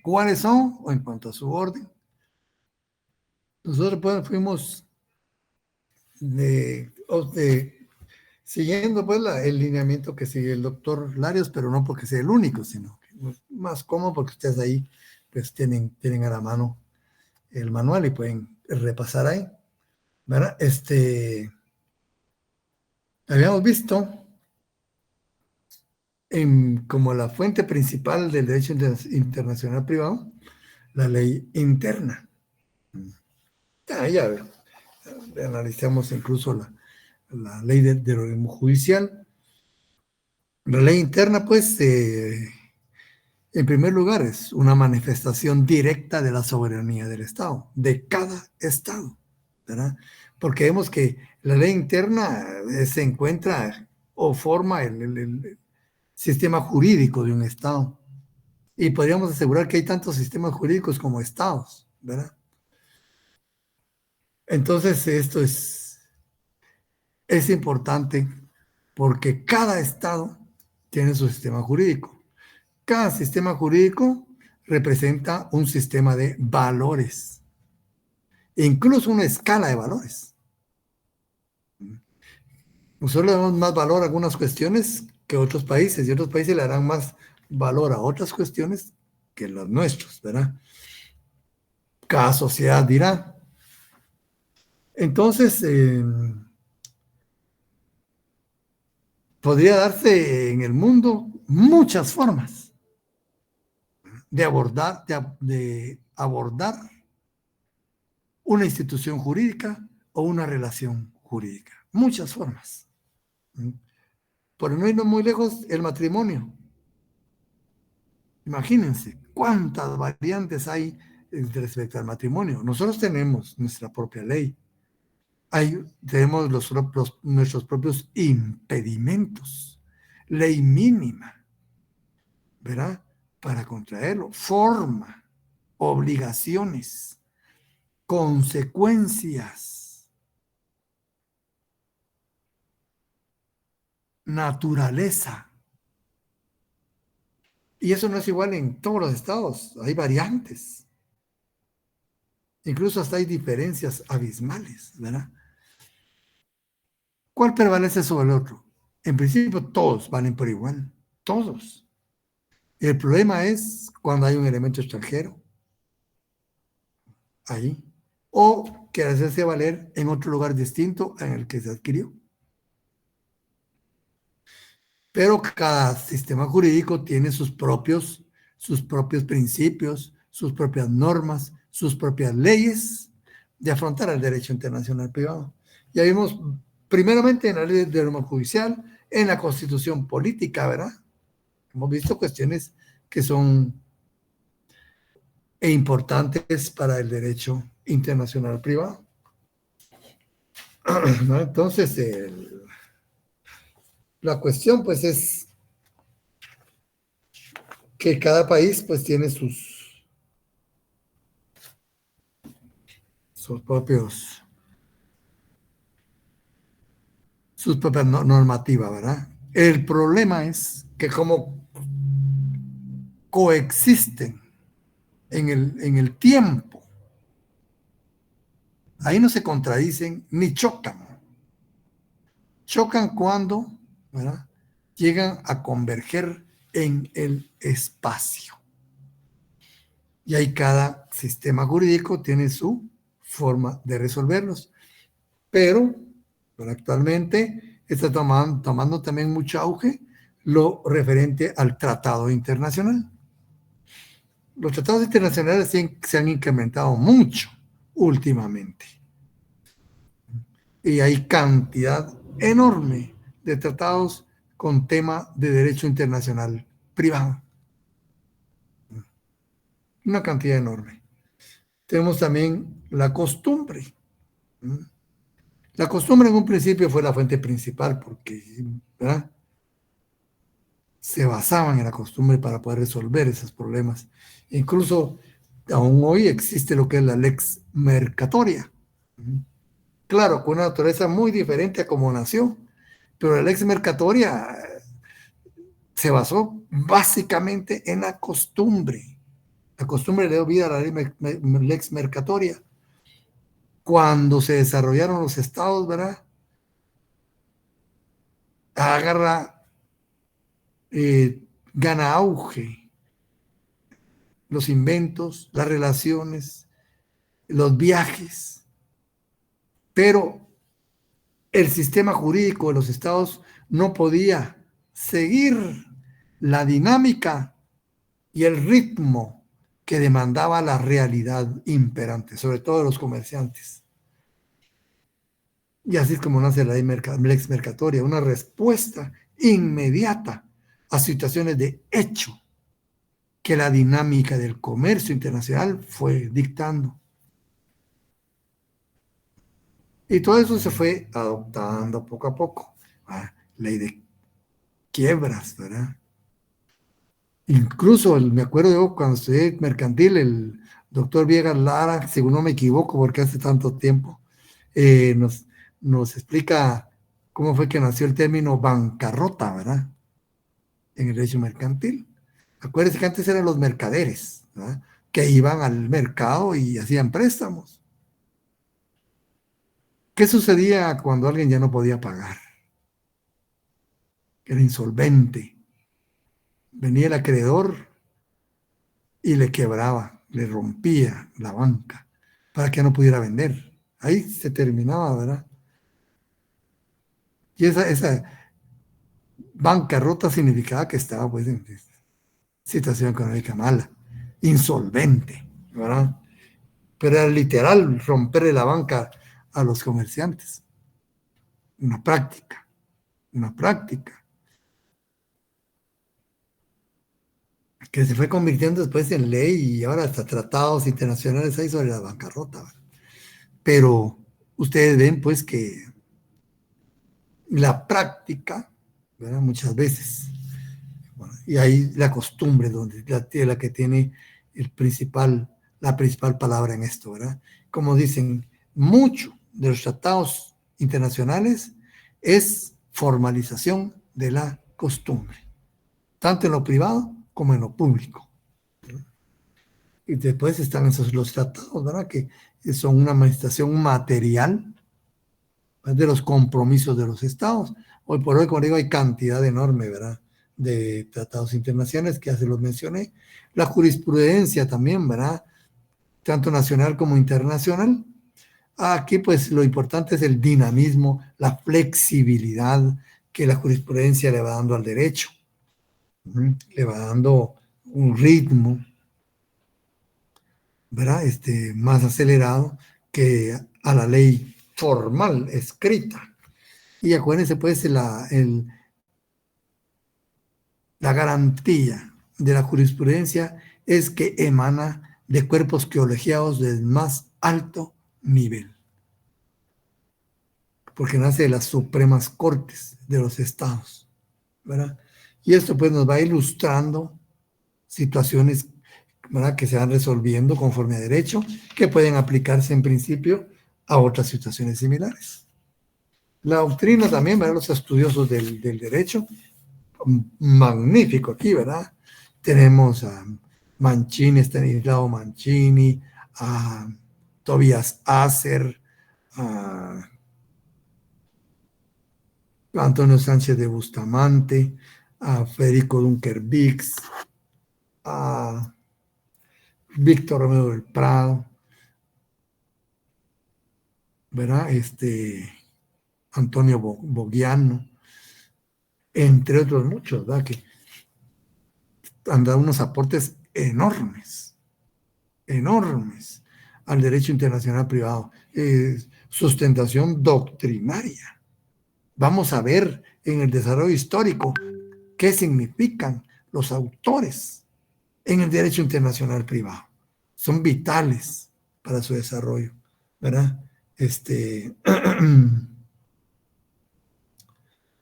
¿Cuáles son? O en cuanto a su orden. Nosotros pues, fuimos siguiendo pues el lineamiento que sigue el doctor Larios, pero no porque sea el único, sino que es más cómodo porque ustedes ahí pues tienen a la mano el manual y pueden repasar ahí, ¿verdad? Habíamos visto como la fuente principal del derecho internacional privado, la ley interna. Ya analizamos incluso la ley del organismo judicial. La ley interna, pues, en primer lugar, es una manifestación directa de la soberanía del Estado, de cada Estado, ¿verdad? Porque vemos que la ley interna se encuentra o forma el sistema jurídico de un Estado. Y podríamos asegurar que hay tantos sistemas jurídicos como Estados, ¿verdad? Entonces, esto es importante porque cada Estado tiene su sistema jurídico. Cada sistema jurídico representa un sistema de valores, incluso una escala de valores. Nosotros le damos más valor a algunas cuestiones que otros países, y otros países le darán más valor a otras cuestiones que los nuestros, ¿verdad? Cada sociedad dirá. Entonces, podría darse en el mundo muchas formas de abordar una institución jurídica o una relación jurídica. Muchas formas. Por no irnos muy lejos, el matrimonio. Imagínense cuántas variantes hay respecto al matrimonio. Nosotros tenemos nuestra propia ley. Tenemos nuestros propios impedimentos. Ley mínima, ¿verdad? Para contraerlo. Forma, obligaciones, consecuencias, naturaleza. Y eso no es igual en todos los estados. Hay variantes. Incluso hasta hay diferencias abismales, ¿verdad? ¿Cuál prevalece sobre el otro? En principio, todos valen por igual. Todos. El problema es cuando hay un elemento extranjero ahí, o que hacerse valer en otro lugar distinto en el que se adquirió. Pero cada sistema jurídico tiene sus propios principios, sus propias normas, sus propias leyes de afrontar el derecho internacional privado. Ya vimos primeramente en la ley de norma judicial, en la constitución política, ¿verdad? Hemos visto cuestiones que son importantes para el derecho internacional privado. ¿No? Entonces, la cuestión pues es que cada país pues tiene sus propias normativas, ¿verdad? El problema es que como coexisten en el tiempo, ahí no se contradicen ni chocan. Chocan cuando, ¿verdad?, llegan a converger en el espacio. Y ahí cada sistema jurídico tiene su forma de resolverlos. Pero actualmente está tomando también mucho auge lo referente al tratado internacional. Los tratados internacionales se han incrementado mucho últimamente. Y hay cantidad enorme de tratados con tema de derecho internacional privado. Una cantidad enorme. Tenemos también la costumbre. La costumbre en un principio fue la fuente principal porque, ¿verdad?, se basaban en la costumbre para poder resolver esos problemas. Incluso aún hoy existe lo que es la lex mercatoria. Claro, con una naturaleza muy diferente a como nació, pero la lex mercatoria se basó básicamente en la costumbre. La costumbre le dio vida a la ley lex mercatoria. Cuando se desarrollaron los estados, ¿verdad? Agarra, gana auge los inventos, las relaciones, los viajes, pero el sistema jurídico de los estados no podía seguir la dinámica y el ritmo que demandaba la realidad imperante, sobre todo de los comerciantes. Y así es como nace la lex mercatoria, una respuesta inmediata a situaciones de hecho que la dinámica del comercio internacional fue dictando. Y todo eso se fue adoptando poco a poco. Ley de quiebras, ¿verdad? Incluso me acuerdo yo cuando estudié mercantil, el doctor Viegas Lara, según no me equivoco, porque hace tanto tiempo, eh, nos, nos explica cómo fue que nació el término bancarrota, ¿verdad? En el derecho mercantil. Acuérdense que antes eran los mercaderes, ¿verdad? Que iban al mercado y hacían préstamos. ¿Qué sucedía cuando alguien ya no podía pagar? Era insolvente. Venía el acreedor y le quebraba, le rompía la banca para que no pudiera vender. Ahí se terminaba, ¿verdad? Y esa bancarrota significaba que estaba pues en situación económica mala, insolvente, ¿verdad? Pero era literal romperle la banca a los comerciantes. Una una práctica que se fue convirtiendo después en ley y ahora hasta tratados internacionales hay sobre la bancarrota, ¿verdad? Pero ustedes ven pues que la práctica, ¿verdad? Muchas veces, bueno, y ahí la costumbre, donde la que tiene la principal palabra en esto, ¿verdad? Como dicen, mucho de los tratados internacionales es formalización de la costumbre, tanto en lo privado como en lo público. Y después están esos los tratados, ¿verdad? Que son una manifestación material de los compromisos de los estados. Hoy por hoy, como digo, hay cantidad enorme, ¿verdad? De tratados internacionales que ya se los mencioné. La jurisprudencia también, ¿verdad? Tanto nacional como internacional. Aquí, pues, lo importante es el dinamismo, la flexibilidad que la jurisprudencia le va dando al derecho. Le va dando un ritmo, ¿verdad? Más acelerado que a la ley formal, escrita. Y acuérdense, pues, la garantía de la jurisprudencia es que emana de cuerpos colegiados del más alto nivel, porque nace de las supremas cortes de los estados, ¿verdad? Y esto pues nos va ilustrando situaciones, ¿verdad? Que se van resolviendo conforme a derecho, que pueden aplicarse en principio a otras situaciones similares. La doctrina también, ¿verdad? Los estudiosos del derecho, magnífico aquí, ¿verdad? Tenemos a Mancini, Stanislao Mancini, a Tobias Acer, a Antonio Sánchez de Bustamante, a Federico Dunker Vix, a Víctor Romero del Prado, ¿verdad? Antonio Bogiano, entre otros muchos, ¿verdad? Que han dado unos aportes enormes, enormes al derecho internacional privado. Sustentación doctrinaria. Vamos a ver en el desarrollo histórico qué significan los autores en el derecho internacional privado. Son vitales para su desarrollo, ¿verdad?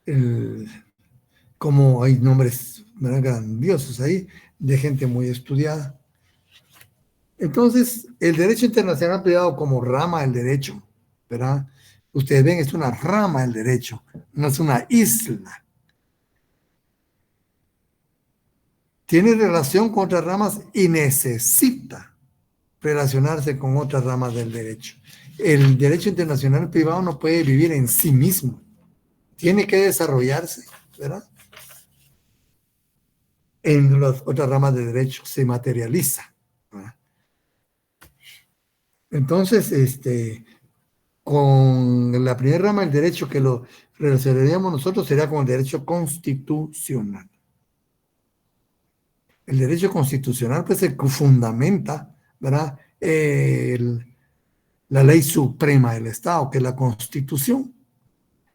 El, como hay nombres, ¿verdad? Grandiosos ahí de gente muy estudiada. Entonces, el derecho internacional privado como rama del derecho, ¿verdad? Ustedes ven, es una rama del derecho, no es una isla. tiene relación con otras ramas y necesita relacionarse con otras ramas del derecho. El derecho internacional privado no puede vivir en sí mismo, tiene que desarrollarse, ¿verdad? En las otras ramas de derecho, se materializa, ¿verdad? Entonces, con la primera rama del derecho que lo relacionaríamos nosotros sería con el derecho constitucional. El derecho constitucional pues se fundamenta, ¿verdad? La ley suprema del Estado, que es la Constitución,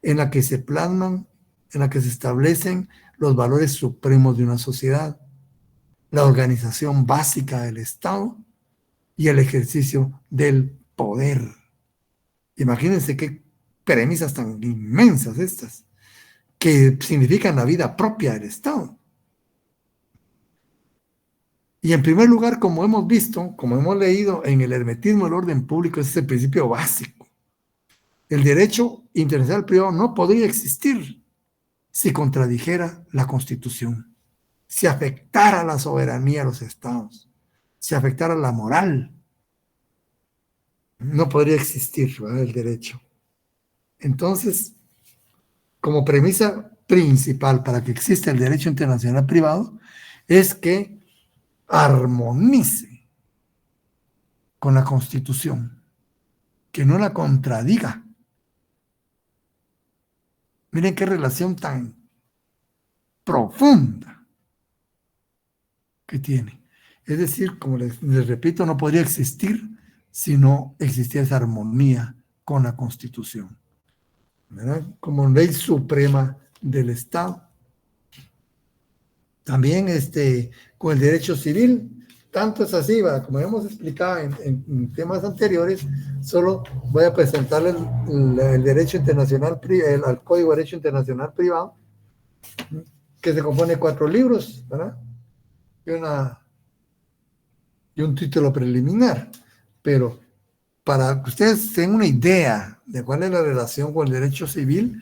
en la que se plasman, en la que se establecen los valores supremos de una sociedad, la organización básica del Estado y el ejercicio del poder. Imagínense qué premisas tan inmensas estas, que significan la vida propia del Estado. Y en primer lugar, como hemos visto, como hemos leído en el hermetismo del orden público, ese es el principio básico. El derecho internacional privado no podría existir si contradijera la Constitución, si afectara la soberanía de los estados, si afectara la moral. No podría existir, ¿verdad?, el derecho. Entonces, como premisa principal para que exista el derecho internacional privado, es que armonice con la Constitución, que no la contradiga. Miren qué relación tan profunda que tiene. Es decir, como les repito, no podría existir si no existiera esa armonía con la Constitución, ¿verdad? Como ley suprema del Estado. También con el derecho civil, tanto es así, ¿verdad? Como hemos explicado en temas anteriores, solo voy a presentarles el derecho internacional, el Código de Derecho Internacional Privado, que se compone de 4 libros, ¿verdad? Y un título preliminar. Pero para que ustedes tengan una idea de cuál es la relación con el derecho civil,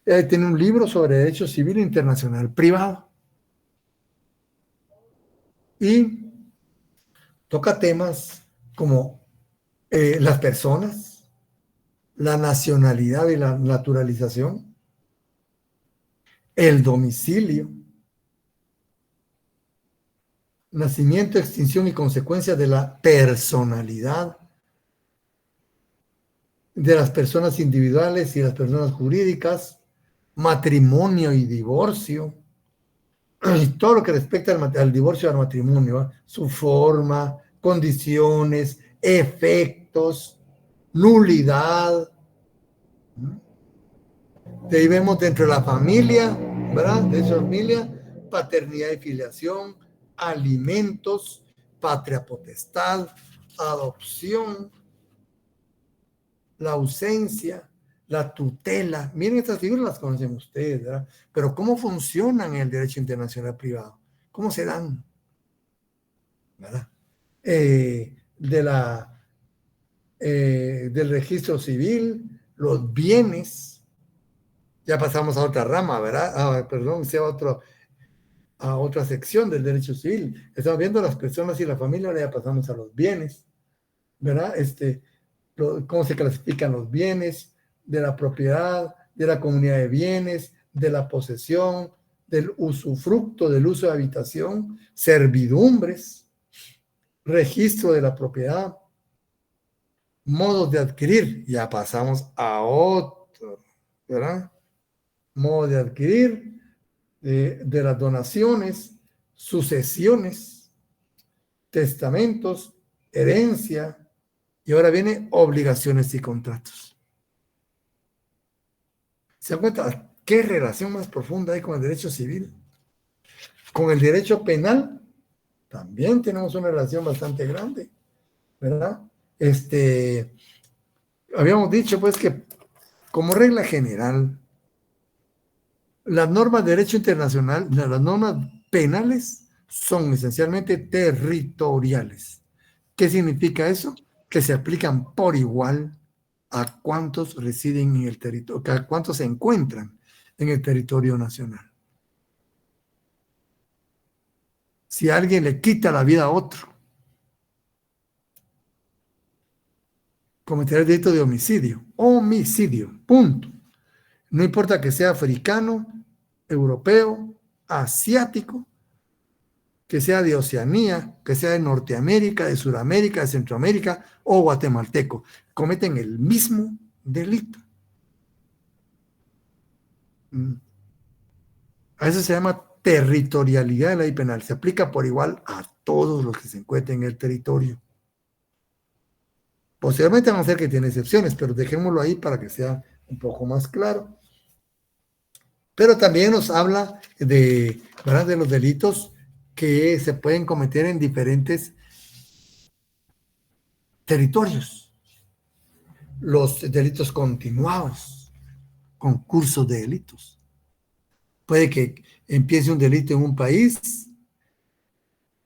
tiene un libro sobre derecho civil internacional privado. Y toca temas como las personas, la nacionalidad y la naturalización, el domicilio, nacimiento, extinción y consecuencia de la personalidad de las personas individuales y las personas jurídicas, matrimonio y divorcio, y todo lo que respecta al divorcio y al matrimonio, ¿eh? Su forma, condiciones, efectos, nulidad. De ahí vemos dentro de la familia, ¿verdad? De esa familia, paternidad y filiación, alimentos, patria potestad, adopción, la ausencia, la tutela. Miren, estas figuras las conocen ustedes, ¿verdad? Pero ¿cómo funcionan en el derecho internacional privado? ¿Cómo se dan? ¿Verdad? Del registro civil, los bienes. Ya pasamos a otra rama, ¿verdad? Perdón, a otra sección del derecho civil. Estamos viendo las personas y la familia, ahora ya pasamos a los bienes, ¿verdad? Cómo se clasifican los bienes, de la propiedad, de la comunidad de bienes, de la posesión, del usufructo, del uso de habitación, servidumbres, registro de la propiedad, modos de adquirir. Ya pasamos a otro, ¿verdad? Modo de adquirir, de las donaciones, sucesiones, testamentos, herencia, y ahora viene obligaciones y contratos. ¿Se dan cuenta qué relación más profunda hay con el derecho civil? Con el derecho penal también tenemos una relación bastante grande, ¿verdad? Habíamos dicho pues que como regla general, las normas de derecho internacional, las normas penales son esencialmente territoriales. ¿Qué significa eso? Que se aplican por igual a cuántos residen en el territorio, a cuántos se encuentran en el territorio nacional. Si alguien le quita la vida a otro, cometerá el delito de homicidio. Homicidio, punto. No importa que sea africano, europeo, asiático, que sea de Oceanía, que sea de Norteamérica, de Sudamérica, de Centroamérica o guatemalteco. Cometen el mismo delito. A eso se llama territorialidad de la ley penal. Se aplica por igual a todos los que se encuentren en el territorio. Posiblemente van a ser que tiene excepciones, pero dejémoslo ahí para que sea un poco más claro. Pero también nos habla de, ¿verdad?, de los delitos que se pueden cometer en diferentes territorios. Los delitos continuados, concursos de delitos. Puede que empiece un delito en un país,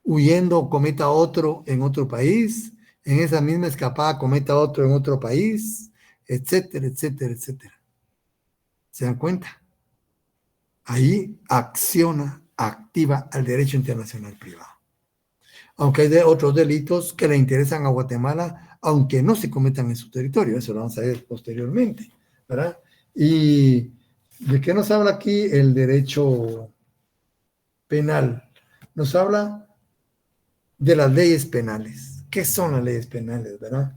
huyendo cometa otro en otro país, en esa misma escapada cometa otro en otro país, etcétera, etcétera, etcétera. ¿Se dan cuenta? Ahí activa el derecho internacional privado. Aunque hay otros delitos que le interesan a Guatemala, aunque no se cometan en su territorio, eso lo vamos a ver posteriormente, ¿verdad? ¿Y de qué nos habla aquí el derecho penal? Nos habla de las leyes penales. ¿Qué son las leyes penales, verdad?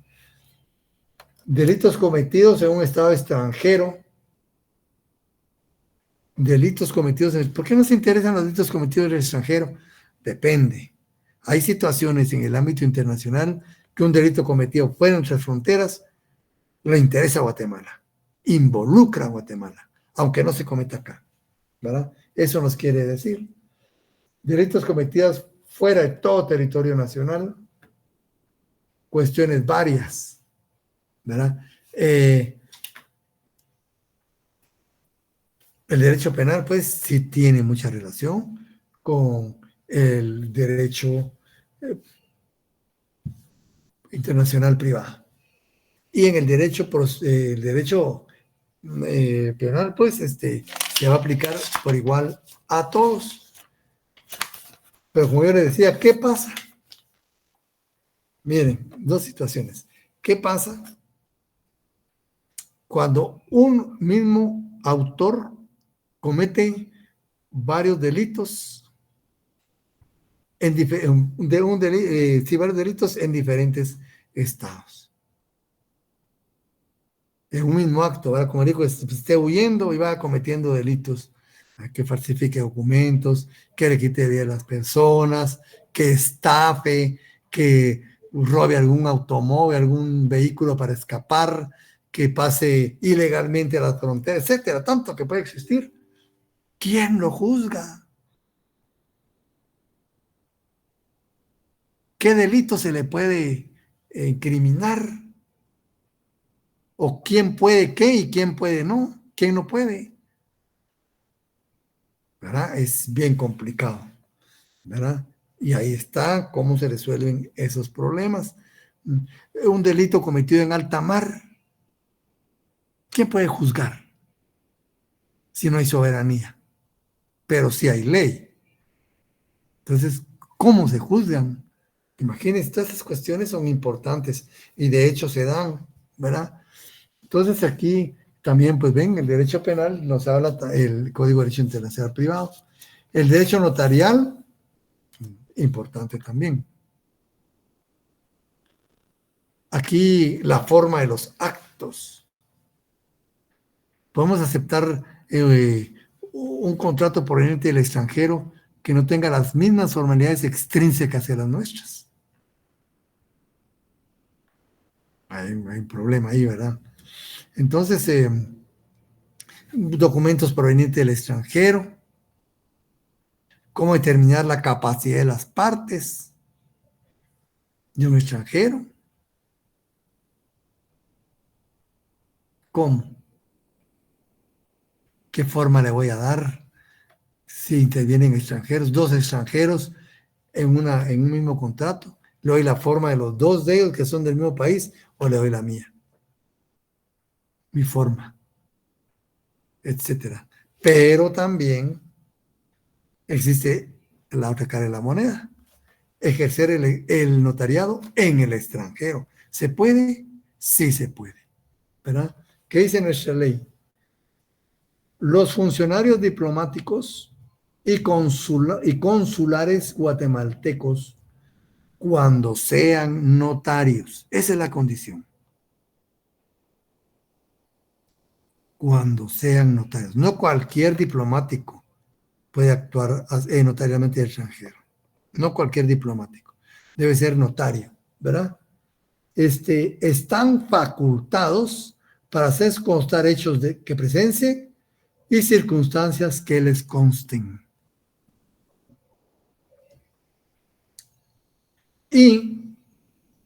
Delitos cometidos en un estado extranjero, delitos cometidos en... ¿Por qué nos interesan los delitos cometidos en el extranjero? Depende. Hay situaciones en el ámbito internacional que un delito cometido fuera de nuestras fronteras le interesa a Guatemala, involucra a Guatemala, aunque no se cometa acá, ¿verdad? Eso nos quiere decir. Delitos cometidos fuera de todo territorio nacional, cuestiones varias, ¿verdad? El derecho penal, pues, sí tiene mucha relación con el derecho internacional privado. Y en el derecho penal, pues, se va a aplicar por igual a todos. Pero como yo les decía, ¿qué pasa? Miren, dos situaciones. ¿Qué pasa cuando un mismo autor comete varios delitos varios delitos en diferentes estados? En un mismo acto, ¿verdad? Como digo, esté huyendo y va cometiendo delitos, que falsifique documentos, que le quite vida a las personas, que estafe, que robe algún automóvil, algún vehículo para escapar, que pase ilegalmente a las fronteras, etcétera, tanto que puede existir. ¿Quién lo juzga? ¿Qué delito se le puede incriminar? ¿O quién puede qué y quién puede no? ¿Quién no puede? ¿Verdad? Es bien complicado, ¿verdad? Y ahí está cómo se resuelven esos problemas. Un delito cometido en alta mar, ¿quién puede juzgar si no hay soberanía? Pero sí hay ley. Entonces, ¿cómo se juzgan? Imagínense, todas estas cuestiones son importantes y de hecho se dan, ¿verdad? Entonces aquí también, pues ven, el derecho penal nos habla el Código de Derecho Internacional Privado. El derecho notarial, importante también. Aquí la forma de los actos. Podemos aceptar un contrato proveniente del extranjero que no tenga las mismas formalidades extrínsecas que las nuestras. Hay un problema ahí, ¿verdad? Entonces, documentos provenientes del extranjero, cómo determinar la capacidad de las partes de un extranjero, cómo, qué forma le voy a dar si intervienen extranjeros, dos extranjeros en un mismo contrato, le doy la forma de los dos de ellos que son del mismo país o le doy la mía, mi forma, etcétera. Pero también existe la otra cara de la moneda. Ejercer el notariado en el extranjero. ¿Se puede? Sí se puede, ¿verdad? ¿Qué dice nuestra ley? Los funcionarios diplomáticos y consulares guatemaltecos, cuando sean notarios, esa es la condición, cuando sean notarios. No cualquier diplomático puede actuar notariamente en el extranjero. No cualquier diplomático. Debe ser notario, ¿verdad? Están facultados para hacer constar hechos que presencien y circunstancias que les consten.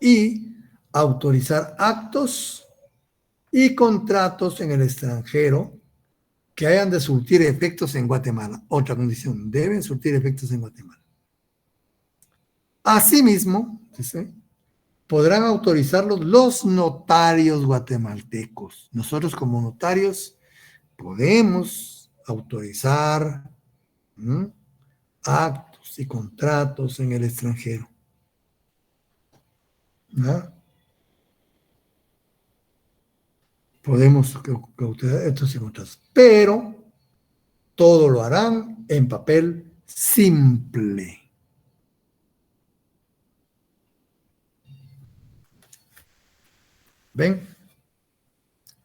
Y autorizar actos y contratos en el extranjero que hayan de surtir efectos en Guatemala. Otra condición, deben surtir efectos en Guatemala. Asimismo, ¿sí? Podrán autorizarlos los notarios guatemaltecos. Nosotros como notarios podemos autorizar actos y contratos en el extranjero. ¿No? Podemos autorizar estos y contratos, pero todo lo harán en papel simple. ¿Ven?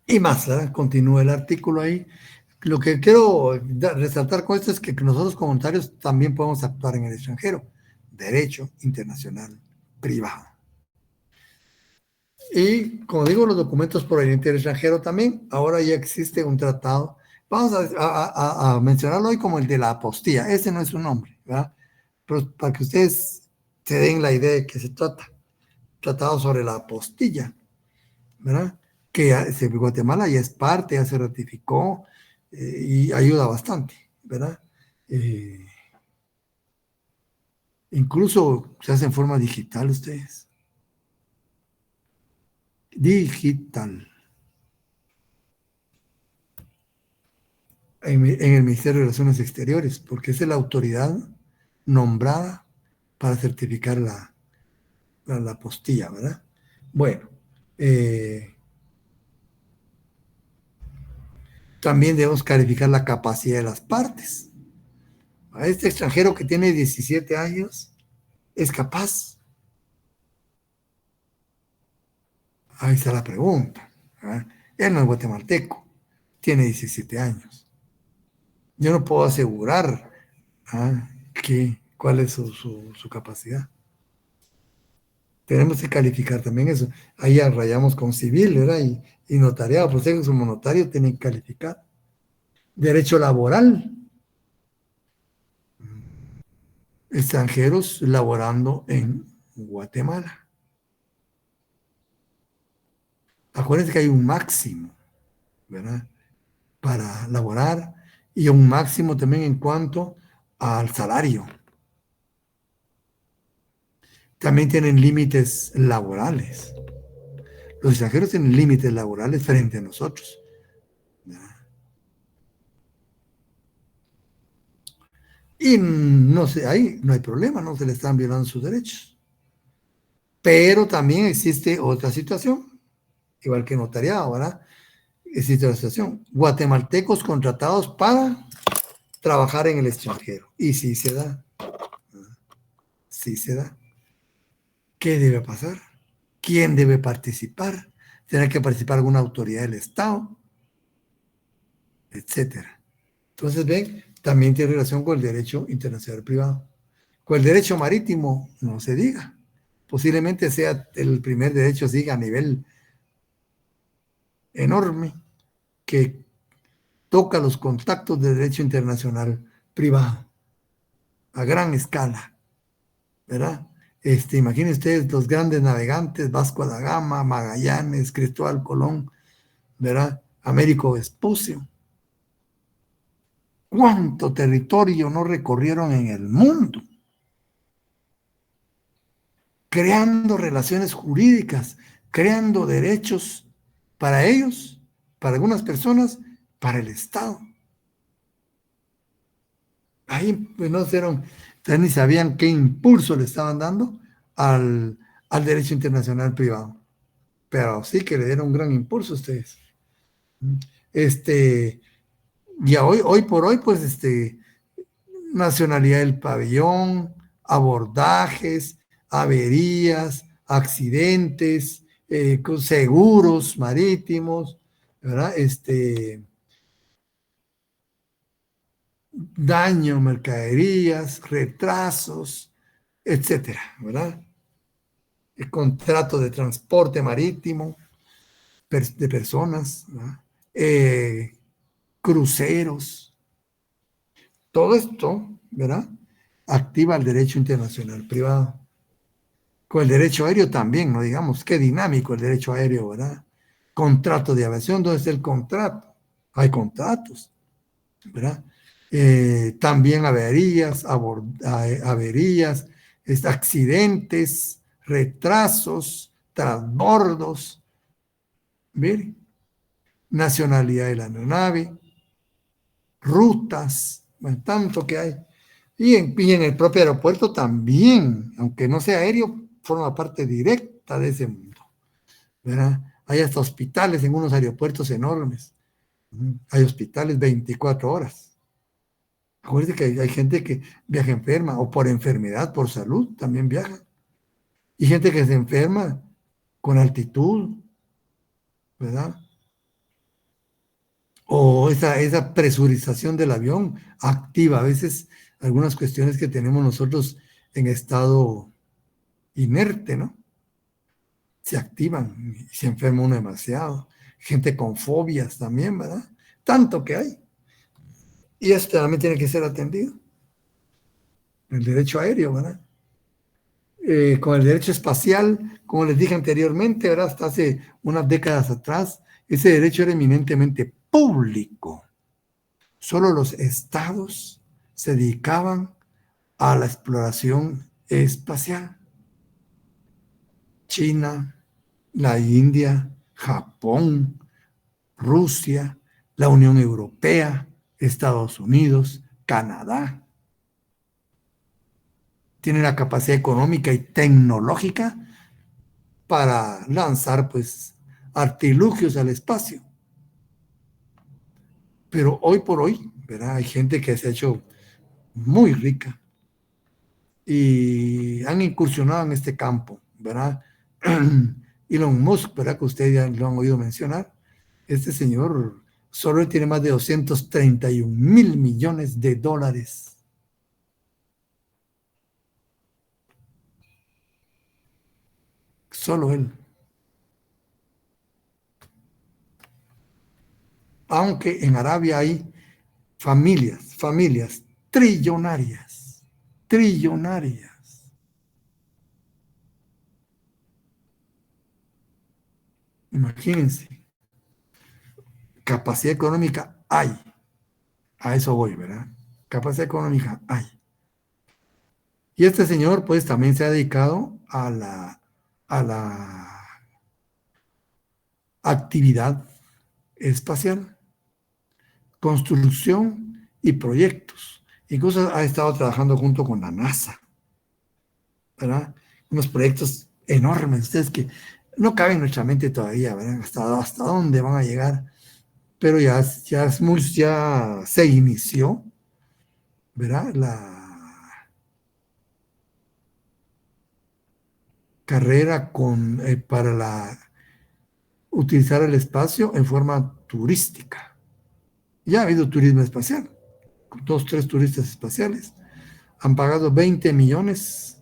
Y más, ¿verdad? Continúa el artículo ahí. Lo que quiero resaltar con esto es que nosotros como notarios también podemos actuar en el extranjero. Derecho internacional privado. Y como digo, los documentos provenientes del extranjero también. Ahora ya existe un tratado. Vamos a mencionarlo hoy como el de la apostilla. Ese no es su nombre, ¿verdad? Pero para que ustedes se den la idea de qué se trata. Tratado sobre la apostilla, ¿verdad? Que Guatemala ya es parte, ya se ratificó y ayuda bastante, ¿verdad? Incluso se hace en forma digital ustedes. Digital. En el Ministerio de Relaciones Exteriores, porque es la autoridad nombrada para certificar la apostilla, ¿verdad? Bueno, también debemos calificar la capacidad de las partes. A este extranjero que tiene 17 años es capaz. Ahí está la pregunta. ¿Verdad? Él no es guatemalteco, tiene 17 años. Yo no puedo asegurar cuál es su capacidad. Tenemos que calificar también eso. Ahí rayamos con civil, ¿verdad? Y notariado, pues ustedes como notario tienen que calificar. Derecho laboral. Extranjeros laborando en Guatemala. Acuérdense que hay un máximo, ¿verdad? Para laborar y un máximo también en cuanto al salario. También tienen límites laborales. Los extranjeros tienen límites laborales frente a nosotros. Y no sé, ahí no hay problema, no se le están violando sus derechos. Pero también existe otra situación, igual que notariado, ¿verdad? Existe otra situación. Guatemaltecos contratados para trabajar en el extranjero. Y sí se da. Sí se da. ¿Qué debe pasar? ¿Quién debe participar? ¿Tiene que participar alguna autoridad del Estado? Etcétera. Entonces, ven, también tiene relación con el derecho internacional privado. Con el derecho marítimo, no se diga. Posiblemente sea el primer derecho, siga a nivel enorme, que toca los contactos de derecho internacional privado a gran escala, ¿verdad? Imaginen ustedes los grandes navegantes, Vasco da Gama, Magallanes, Cristóbal Colón, ¿verdad? Américo Vespucio. ¿Cuánto territorio no recorrieron en el mundo? Creando relaciones jurídicas, creando derechos para ellos, para algunas personas, para el Estado. Ahí pues, no fueron, Ustedes ni sabían qué impulso le estaban dando al derecho internacional privado. Pero sí que le dieron un gran impulso a ustedes. Y hoy por hoy, pues, nacionalidad del pabellón, abordajes, averías, accidentes, seguros marítimos, ¿verdad? Daño, mercaderías, retrasos, etcétera, ¿verdad? El contrato de transporte marítimo de personas, ¿verdad? Cruceros, todo esto, ¿verdad? Activa el derecho internacional privado. Con el derecho aéreo también, no digamos, qué dinámico el derecho aéreo, ¿verdad? Contrato de aviación, ¿dónde está el contrato? Hay contratos, ¿verdad? También averías, averías, accidentes, retrasos, transbordos, ¿ver? Nacionalidad de la aeronave, rutas, bueno, tanto que hay. Y en el propio aeropuerto también, aunque no sea aéreo, forma parte directa de ese mundo, ¿verdad? Hay hasta hospitales en unos aeropuertos enormes. Hay hospitales 24 horas. Acuérdense que hay gente que viaja enferma o por enfermedad, por salud, también viaja. Y gente que se enferma con altitud, ¿verdad? O esa presurización del avión activa a veces algunas cuestiones que tenemos nosotros en estado inerte, ¿no? Se activan y se enferma uno demasiado. Gente con fobias también, ¿verdad? Tanto que hay. Y esto también tiene que ser atendido. El derecho aéreo, ¿verdad? Con el derecho espacial, como les dije anteriormente, ¿verdad? Hasta hace unas décadas atrás, ese derecho era eminentemente público. Solo los estados se dedicaban a la exploración espacial. China, la India, Japón, Rusia, la Unión Europea, Estados Unidos, Canadá. Tienen la capacidad económica y tecnológica para lanzar, pues, artilugios al espacio. Pero hoy por hoy, ¿verdad? Hay gente que se ha hecho muy rica y han incursionado en este campo, ¿verdad? Elon Musk, ¿verdad? Que ustedes ya lo han oído mencionar. Este señor solo tiene más de 231.000 millones de dólares. Solo él. Aunque en Arabia hay familias trillonarias, trillonarias. Imagínense, capacidad económica hay. A eso voy, ¿verdad? Capacidad económica hay. Y este señor, pues, también se ha dedicado a la actividad espacial, construcción y proyectos. Incluso ha estado trabajando junto con la NASA, ¿verdad? Unos proyectos enormes, ustedes que no caben en nuestra mente todavía, ¿verdad? Hasta dónde van a llegar, pero ya se inició, ¿verdad? La carrera para utilizar el espacio en forma turística. Ya ha habido turismo espacial, dos, tres turistas espaciales. Han pagado 20 millones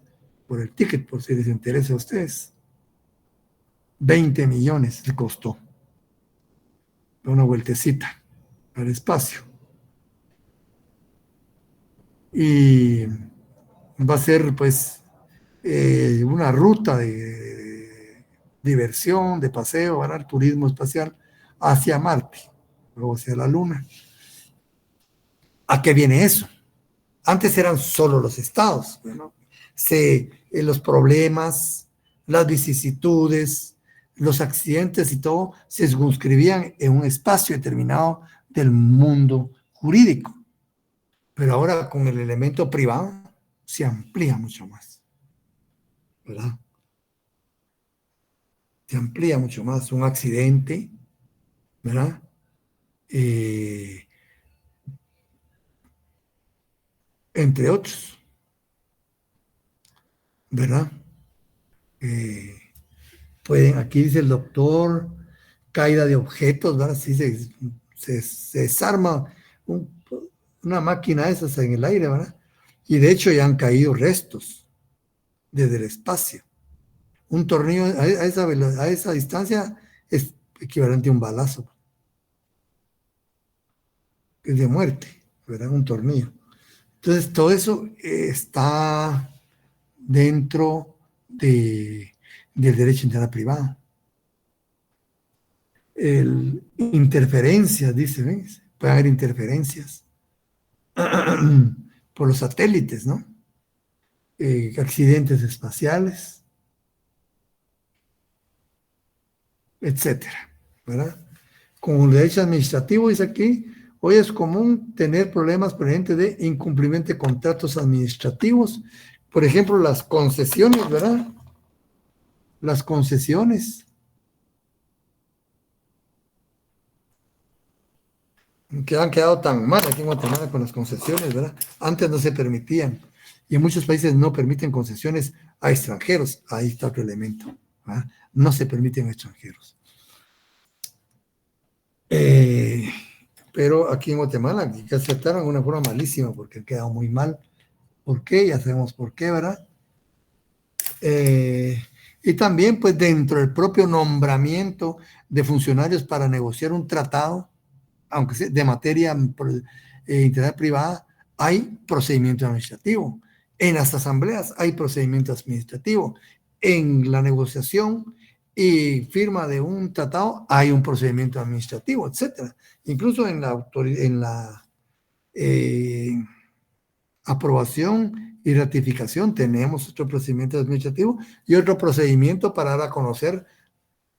por el ticket, por si les interesa a ustedes. 20 millones le costó una vueltecita al espacio. Y va a ser, pues, una ruta de diversión, de paseo, ¿verdad? Turismo espacial hacia Marte, luego hacia la Luna. ¿A qué viene eso? Antes eran solo los estados, ¿no? Los problemas, las vicisitudes, los accidentes y todo se circunscribían en un espacio determinado del mundo jurídico. Pero ahora con el elemento privado se amplía mucho más, ¿verdad? Se amplía mucho más un accidente, ¿verdad? Eh, Entre otros, ¿verdad? Eh, aquí dice el doctor, caída de objetos, ¿verdad? Sí, se desarma un- una máquina de esas en el aire, ¿verdad? Y de hecho ya han caído restos desde el espacio. Un tornillo a esa distancia es equivalente a un balazo, es de muerte, ¿verdad? Un tornillo. Entonces, todo eso está dentro del derecho interno privado. Interferencias, dice, ¿ves? Puede haber interferencias por los satélites, ¿no? Accidentes espaciales, etcétera, ¿verdad? Como el derecho administrativo dice aquí, hoy es común tener problemas pendientes de incumplimiento de contratos administrativos, por ejemplo, las concesiones, ¿verdad? Las concesiones que han quedado tan mal aquí en Guatemala con las concesiones, ¿verdad? Antes no se permitían y en muchos países no permiten concesiones a extranjeros. Ahí está otro elemento, ¿verdad? No se permiten a extranjeros. Eh, pero aquí en Guatemala aquí que aceptaron de una forma malísima porque han quedado muy mal. ¿Por qué? Ya sabemos por qué, ¿verdad? Eh, y también, pues, dentro del propio nombramiento de funcionarios para negociar un tratado, aunque sea de materia integral privada, hay procedimiento administrativo. En las asambleas hay procedimiento administrativo. En la negociación y firma de un tratado hay un procedimiento administrativo, etcétera. Incluso en la eh, aprobación y ratificación tenemos otro procedimiento administrativo y otro procedimiento para dar a conocer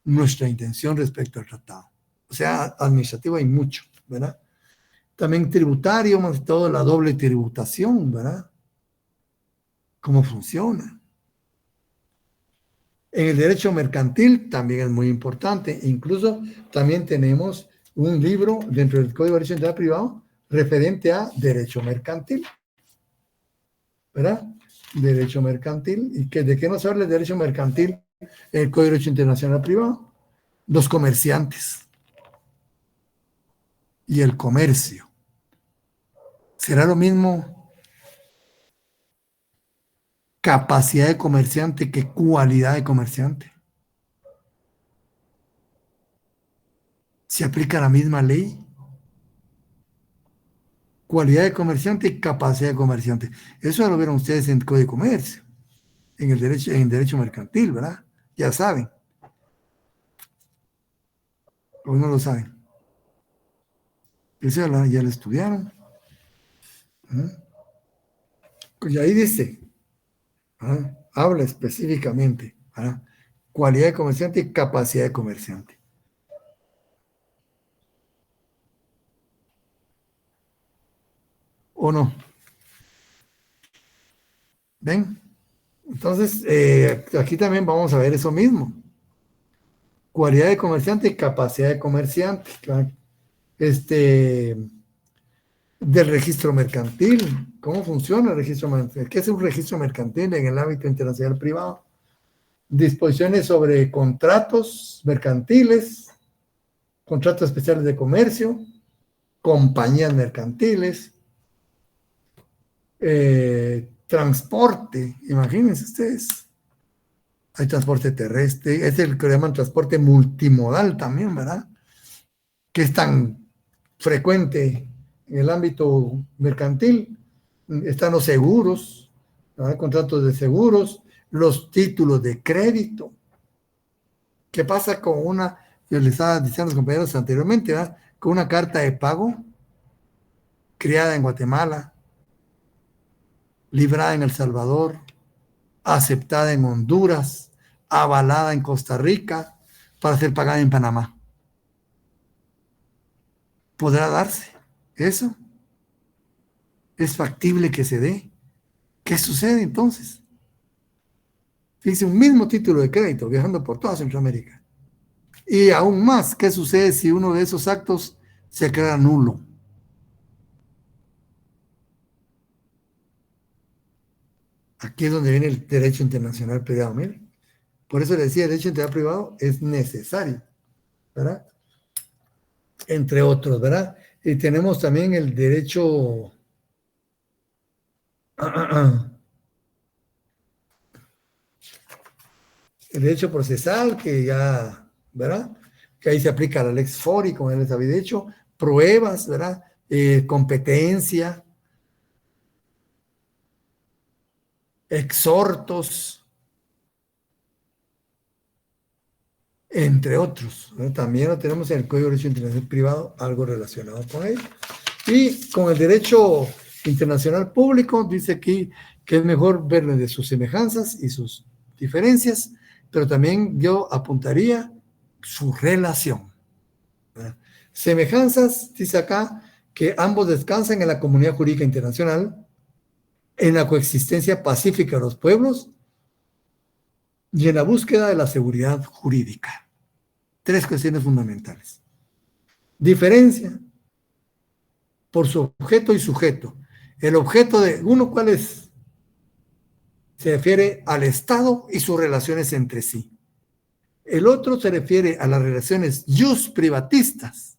nuestra intención respecto al tratado. O sea, administrativo hay mucho, ¿verdad? También tributario, más que todo la doble tributación, ¿verdad? ¿Cómo funciona? En el derecho mercantil también es muy importante. Incluso también tenemos un libro dentro del Código de Derecho Integral Privado referente a derecho mercantil, ¿verdad? Derecho mercantil. ¿Y de qué nos habla el derecho mercantil? El Código de Derecho Internacional Privado. Los comerciantes y el comercio. ¿Será lo mismo capacidad de comerciante que cualidad de comerciante? ¿Se aplica la misma ley? Cualidad de comerciante y capacidad de comerciante. Eso lo vieron ustedes en el Código de Comercio, en el derecho mercantil, ¿verdad? Ya saben, o no lo saben. Eso ya lo estudiaron. ¿Ah? Y ahí dice, ¿ah? Habla específicamente, ¿ah? Cualidad de comerciante y capacidad de comerciante. ¿O no? ¿Ven? Entonces, aquí también vamos a ver eso mismo. Cualidad de comerciante y capacidad de comerciante. ¿Claro? Este, del registro mercantil. ¿Cómo funciona el registro mercantil? ¿Qué es un registro mercantil en el ámbito internacional privado? Disposiciones sobre contratos mercantiles, contratos especiales de comercio, compañías mercantiles, transporte. Imagínense ustedes. Hay transporte terrestre, es el que llaman transporte multimodal también, ¿verdad? Que es tan frecuente en el ámbito mercantil. Están los seguros, ¿verdad? Contratos de seguros, los títulos de crédito. ¿Qué pasa con yo les estaba diciendo a los compañeros anteriormente, ¿verdad? Con una carta de pago creada en Guatemala, librada en El Salvador, aceptada en Honduras, avalada en Costa Rica, para ser pagada en Panamá? ¿Podrá darse eso? ¿Es factible que se dé? ¿Qué sucede entonces? Fíjense, un mismo título de crédito viajando por toda Centroamérica. Y aún más, ¿qué sucede si uno de esos actos se queda nulo? Aquí es donde viene el derecho internacional privado. Miren. Por eso le decía, el derecho internacional privado es necesario, ¿verdad? Entre otros, ¿verdad? Y tenemos también el derecho el derecho procesal, que ya, ¿verdad? Que ahí se aplica la Lex Fori, como ya les había dicho, pruebas, ¿verdad? Competencia, exhortos, entre otros, ¿no? También lo tenemos en el Código de Derecho Internacional Privado, algo relacionado con él. Y con el derecho internacional público, dice aquí que es mejor verlo de sus semejanzas y sus diferencias, pero también yo apuntaría su relación, ¿verdad? Semejanzas, dice acá, que ambos descansan en la comunidad jurídica internacional, en la coexistencia pacífica de los pueblos y en la búsqueda de la seguridad jurídica. Tres cuestiones fundamentales. Diferencia por su objeto y sujeto. El objeto de uno, ¿cuál es? Se refiere al Estado y sus relaciones entre sí. El otro se refiere a las relaciones jus privatistas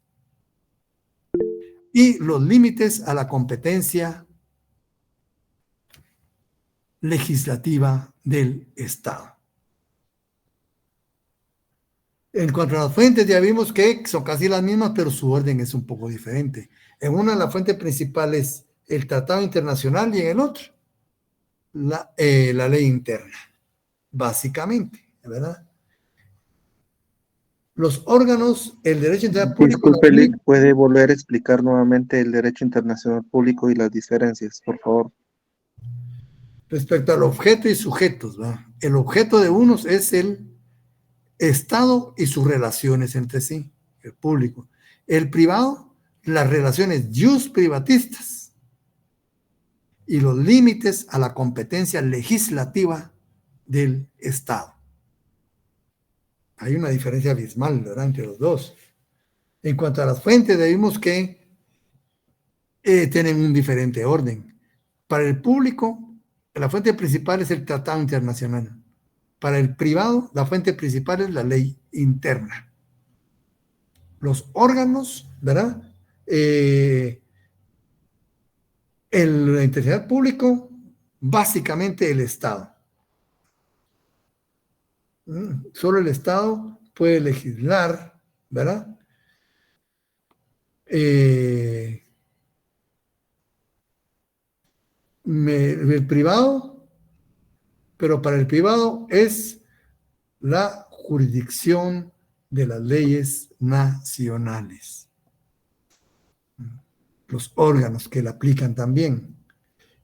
y los límites a la competencia legislativa del Estado. En cuanto a las fuentes, ya vimos que son casi las mismas, pero su orden es un poco diferente. En una, la fuente principal es el Tratado Internacional y en el otro, la ley interna, básicamente, ¿verdad? Los órganos, el derecho internacional público, Disculpe, Lick, ¿puede volver a explicar nuevamente el derecho internacional público y las diferencias, por favor? respecto al objeto y sujetos, ¿verdad? El objeto de unos es el Estado y sus relaciones entre sí, el público. El privado, las relaciones jus privatistas y los límites a la competencia legislativa del Estado. Hay una diferencia abismal, ¿verdad?, entre los dos. En cuanto a las fuentes, vimos que tienen un diferente orden. Para el público, la fuente principal es el Tratado Internacional. Para el privado, la fuente principal es la ley interna. Los órganos, ¿verdad? El interés público, básicamente el Estado. Solo el Estado puede legislar, ¿verdad? El privado, pero para el privado es la jurisdicción de las leyes nacionales, los órganos que la aplican también.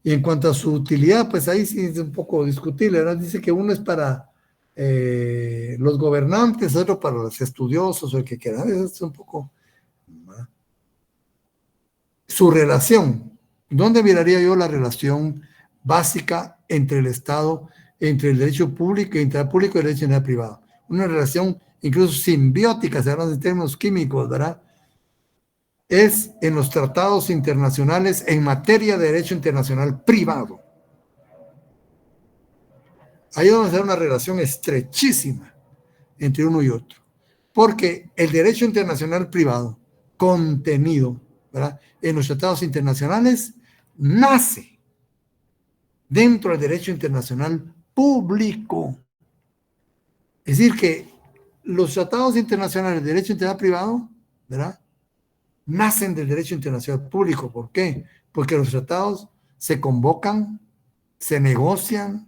Y en cuanto a su utilidad, pues ahí sí es un poco discutible, ¿verdad? Dice que uno es para los gobernantes, otro para los estudiosos o el que quiera. Eso es un poco, ¿verdad? Su relación. ¿Dónde miraría yo la relación básica entre el Estado, entre el derecho público, entre el público y el derecho privado? Una relación incluso simbiótica, se habla de términos químicos, ¿verdad? Es en los tratados internacionales en materia de derecho internacional privado. Ahí vamos a hacer una relación estrechísima entre uno y otro, porque el derecho internacional privado contenido, ¿verdad?, en los tratados internacionales nace dentro del derecho internacional público. Es decir, que los tratados internacionales de derecho internacional privado, ¿verdad?, nacen del derecho internacional público. ¿Por qué? Porque los tratados se convocan, se negocian,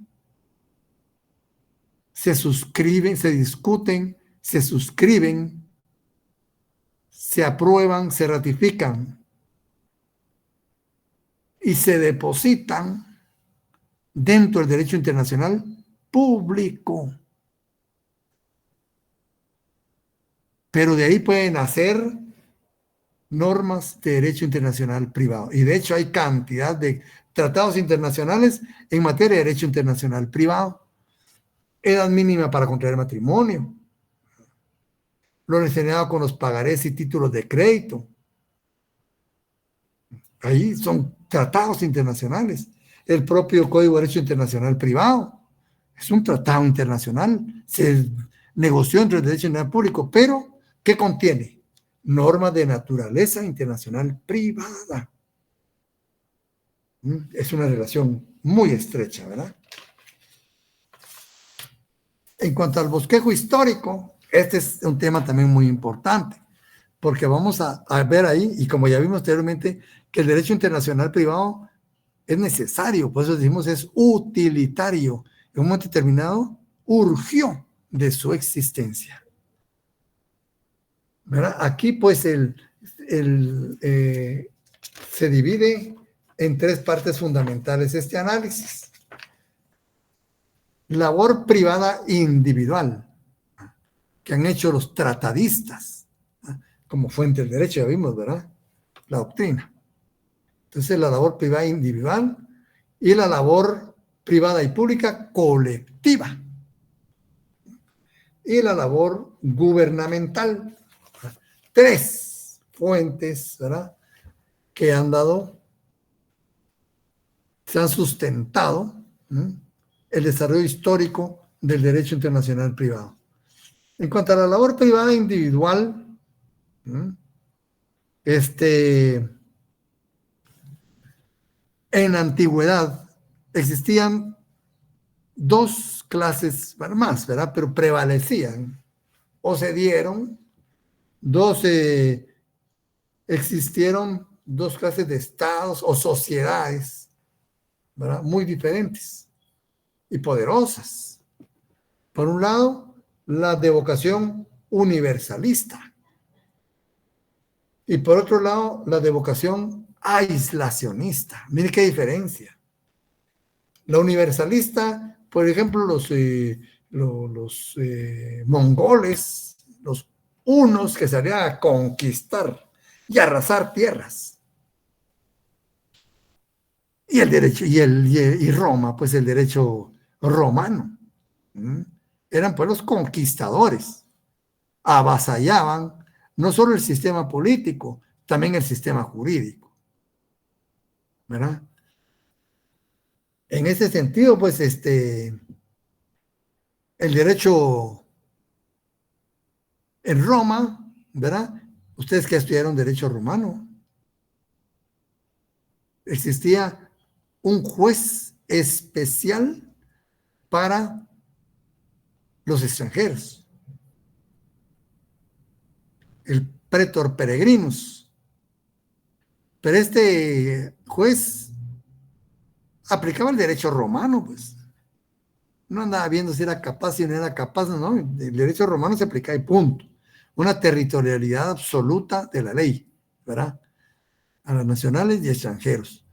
se suscriben, se discuten, se suscriben, se aprueban, se ratifican y se depositan dentro del derecho internacional público. Pero de ahí pueden nacer normas de derecho internacional privado. Y de hecho hay cantidad de tratados internacionales en materia de derecho internacional privado. Edad mínima para contraer matrimonio, lo relacionado con los pagarés y títulos de crédito. Ahí son tratados internacionales. El propio Código de Derecho Internacional Privado es un tratado internacional. Se negoció entre el derecho internacional público, pero ¿qué contiene? Normas de naturaleza internacional privada. Es una relación muy estrecha, ¿verdad? En cuanto al bosquejo histórico, este es un tema también muy importante, porque vamos a ver ahí, y como ya vimos anteriormente, que el derecho internacional privado es necesario, por eso decimos es utilitario. En un momento determinado, urgió de su existencia. ¿Verdad? Aquí, pues, se divide en tres partes fundamentales este análisis. Labor privada individual, que han hecho los tratadistas, como fuente del derecho, ya vimos, ¿verdad? La doctrina. Entonces, la labor privada individual y la labor privada y pública colectiva. Y la labor gubernamental. Tres fuentes, ¿verdad? Que han dado, se han sustentado, ¿no?, el desarrollo histórico del derecho internacional privado. En cuanto a la labor privada individual, ¿no?, en antigüedad existían dos clases, bueno, más, ¿verdad? Pero prevalecían o se dieron existieron dos clases de estados o sociedades, ¿verdad?, muy diferentes y poderosas. Por un lado, la de vocación universalista y por otro lado, la de vocación aislacionista. Mire qué diferencia. La universalista, por ejemplo, los mongoles, los hunos que salían a conquistar y arrasar tierras. Y el derecho, y Roma, pues el derecho romano. Eran pueblos conquistadores. Avasallaban no solo el sistema político, también el sistema jurídico. ¿Verdad? En ese sentido, pues el derecho en Roma, ¿verdad? Ustedes que estudiaron derecho romano, existía un juez especial para los extranjeros, el pretor peregrinus. Pero este juez aplicaba el derecho romano, pues. No andaba viendo si era capaz, si no era capaz, no. El derecho romano se aplicaba y punto. Una territorialidad absoluta de la ley, ¿verdad? A los nacionales y extranjeros.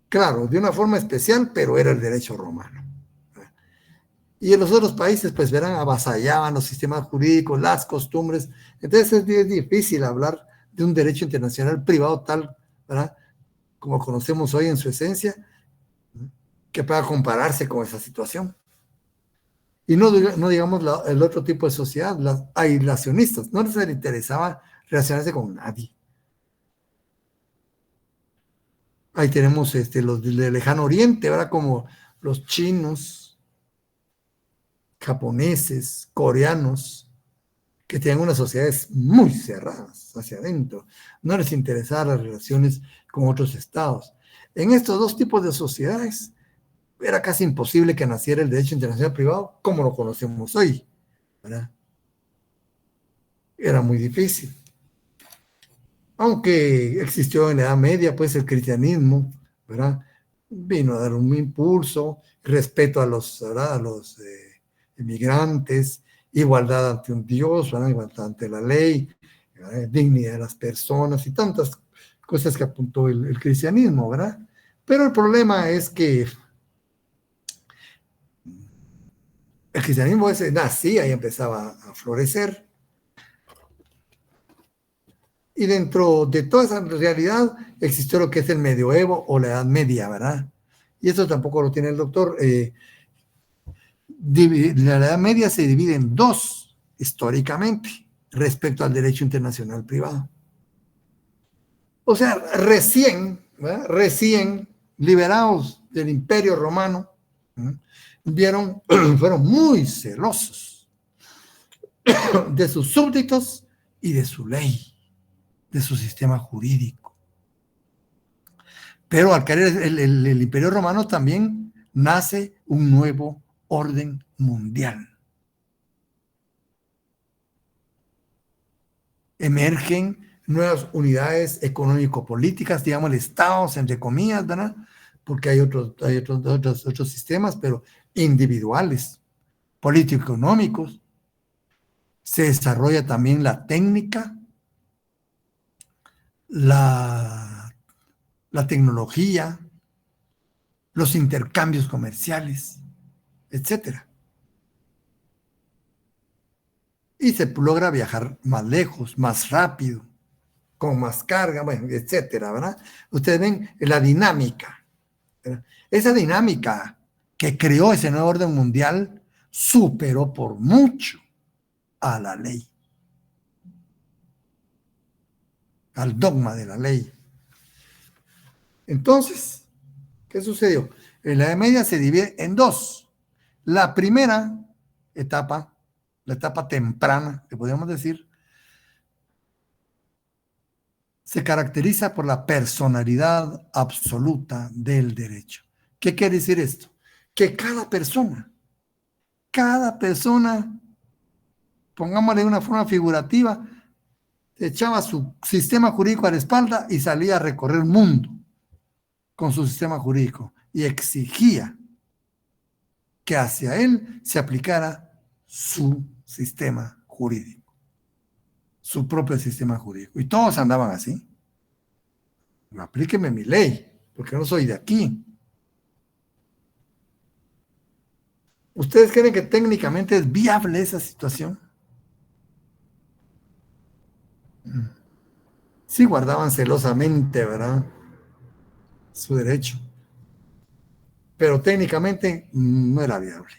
Claro, de una forma especial, pero era el derecho romano. Y en los otros países, pues verán, avasallaban los sistemas jurídicos, las costumbres. Entonces es difícil hablar de un derecho internacional privado tal, ¿verdad?, como conocemos hoy en su esencia, que pueda compararse con esa situación. Y no digamos el otro tipo de sociedad, las aislacionistas. No les interesaba relacionarse con nadie. Ahí tenemos los del lejano oriente, ¿verdad? Como los chinos, japoneses, coreanos, que tenían unas sociedades muy cerradas hacia adentro. No les interesaban las relaciones con otros estados. En estos dos tipos de sociedades era casi imposible que naciera el derecho internacional privado como lo conocemos hoy, ¿verdad? Era muy difícil. Aunque existió en la Edad Media, pues el cristianismo, ¿verdad?, vino a dar un impulso, respeto a los, ¿verdad?, a los inmigrantes, igualdad ante un Dios, ¿verdad?, igualdad ante la ley, ¿verdad?, dignidad de las personas y tantas cosas que apuntó el cristianismo, ¿verdad? Pero el problema es que el cristianismo ese nacía y empezaba a florecer. Y dentro de toda esa realidad existió lo que es el medioevo o la Edad Media, ¿verdad? Y eso tampoco lo tiene el doctor. La Edad Media se divide en dos históricamente respecto al derecho internacional privado. O sea, recién, ¿verdad? Recién liberados del Imperio Romano, vieron, fueron muy celosos de sus súbditos y de su ley, de su sistema jurídico. Pero al caer el Imperio Romano también nace un nuevo orden mundial. Emergen nuevas unidades económico-políticas, digamos, estados, entre comillas, ¿verdad? Porque hay otros sistemas, pero individuales, político-económicos. Se desarrolla también la técnica, la tecnología, los intercambios comerciales, etcétera. Y se logra viajar más lejos, más rápido, con más carga, bueno, etcétera, ¿verdad? Ustedes ven la dinámica, ¿verdad? Esa dinámica que creó ese nuevo orden mundial superó por mucho a la ley, al dogma de la ley. Entonces, ¿qué sucedió? En la Edad Media se divide en dos. La primera etapa, la etapa temprana, que podríamos decir, se caracteriza por la personalidad absoluta del derecho. ¿Qué quiere decir esto? Que cada persona, pongámosle de una forma figurativa, echaba su sistema jurídico a la espalda y salía a recorrer el mundo con su sistema jurídico y exigía que hacia él se aplicara su sistema jurídico, su propio sistema jurídico. Y todos andaban así. Aplíqueme mi ley, porque no soy de aquí. ¿Ustedes creen que técnicamente es viable esa situación? Sí guardaban celosamente, ¿verdad? Su derecho. Pero técnicamente no era viable.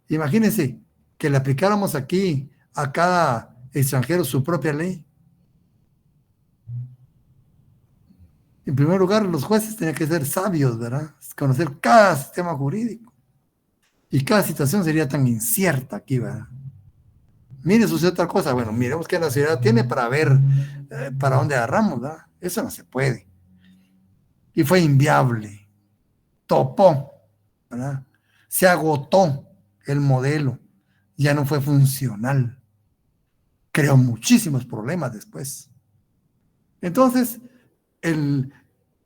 Imagínense que le aplicáramos aquí a cada extranjero su propia ley. En primer lugar, los jueces tenían que ser sabios, ¿verdad? Conocer cada sistema jurídico. Y cada situación sería tan incierta aquí, ¿verdad? Mire, sucede otra cosa. Bueno, miremos qué la ciudad tiene para ver para dónde agarramos, ¿verdad? Eso no se puede. Y fue inviable. Topó, ¿verdad? Se agotó el modelo. Ya no fue funcional. Creó muchísimos problemas después. Entonces,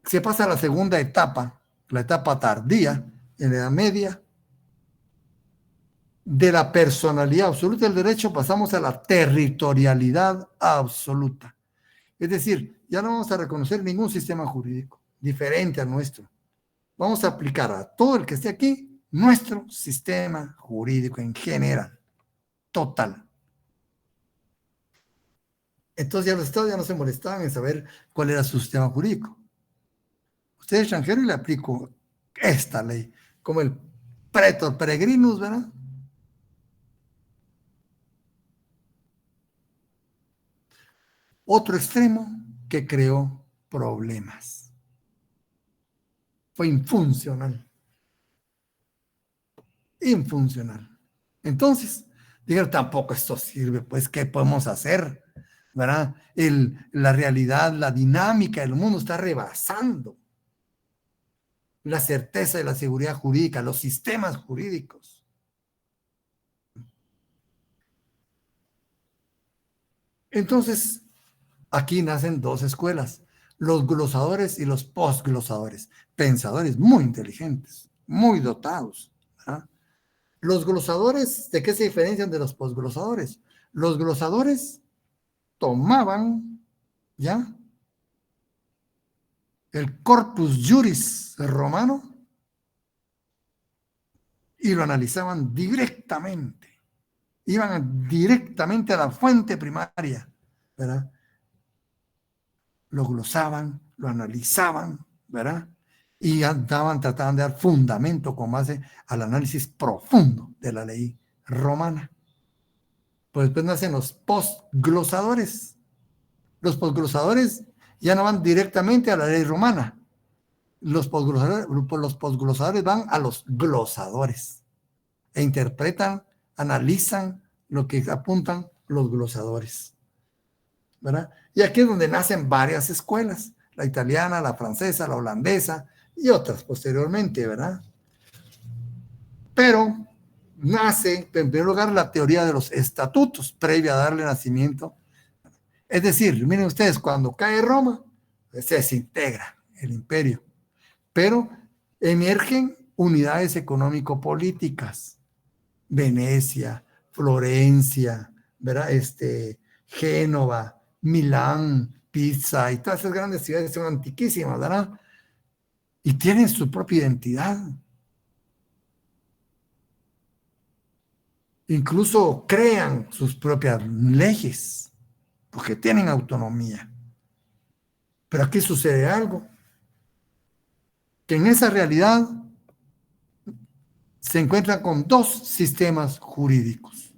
se pasa a la segunda etapa, la etapa tardía, en la Edad Media. De la personalidad absoluta del derecho pasamos a la territorialidad absoluta. Es decir, ya no vamos a reconocer ningún sistema jurídico diferente al nuestro. Vamos a aplicar a todo el que esté aquí nuestro sistema jurídico en general, total. Entonces ya los estados ya no se molestaban en saber cuál era su sistema jurídico. Usted es extranjero y le aplico esta ley, como el pretor peregrinus, ¿verdad? Otro extremo que creó problemas. Fue infuncional. Infuncional. Entonces, dijeron, tampoco esto sirve, pues, ¿qué podemos hacer? ¿Verdad? La realidad, la dinámica del mundo está rebasando la certeza de la seguridad jurídica, los sistemas jurídicos. Entonces, aquí nacen dos escuelas, los glosadores y los postglosadores, pensadores muy inteligentes, muy dotados. ¿Verdad? Los glosadores, ¿de qué se diferencian de los postglosadores? Los glosadores tomaban, ¿ya? El corpus juris romano y lo analizaban directamente. Iban directamente a la fuente primaria, ¿verdad? lo glosaban, lo analizaban, ¿verdad? Y trataban de dar fundamento con base al análisis profundo de la ley romana. Pues después nacen los postglosadores. Los postglosadores ya no van directamente a la ley romana. Los postglosadores van a los glosadores e interpretan, analizan lo que apuntan los glosadores, ¿verdad? Y aquí es donde nacen varias escuelas, la italiana, la francesa, la holandesa y otras posteriormente, ¿verdad? Pero nace, en primer lugar, la teoría de los estatutos, previa a darle nacimiento. Es decir, miren ustedes, cuando cae Roma, se desintegra el imperio, pero emergen unidades económico-políticas. Venecia, Florencia, ¿verdad? Génova, Milán, Pisa y todas esas grandes ciudades son antiquísimas, ¿verdad? Y tienen su propia identidad. Incluso crean sus propias leyes, porque tienen autonomía. Pero aquí sucede algo, que en esa realidad se encuentran con dos sistemas jurídicos.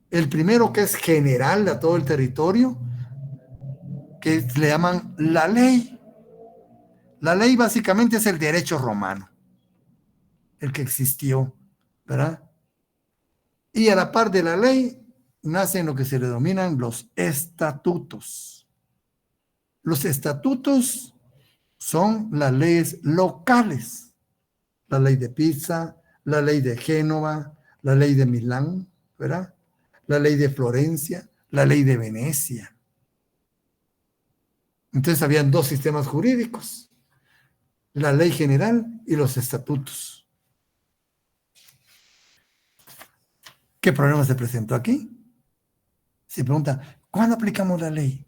El primero, que es general a todo el territorio, que le llaman la ley. La ley básicamente es el derecho romano, el que existió, ¿verdad? Y a la par de la ley nacen lo que se le denominan los estatutos. Los estatutos son las leyes locales, la ley de Pisa, la ley de Génova, la ley de Milán, ¿verdad? La ley de Florencia, la ley de Venecia. Entonces habían dos sistemas jurídicos, la ley general y los estatutos. ¿Qué problema se presentó aquí? Se pregunta, ¿cuándo aplicamos la ley?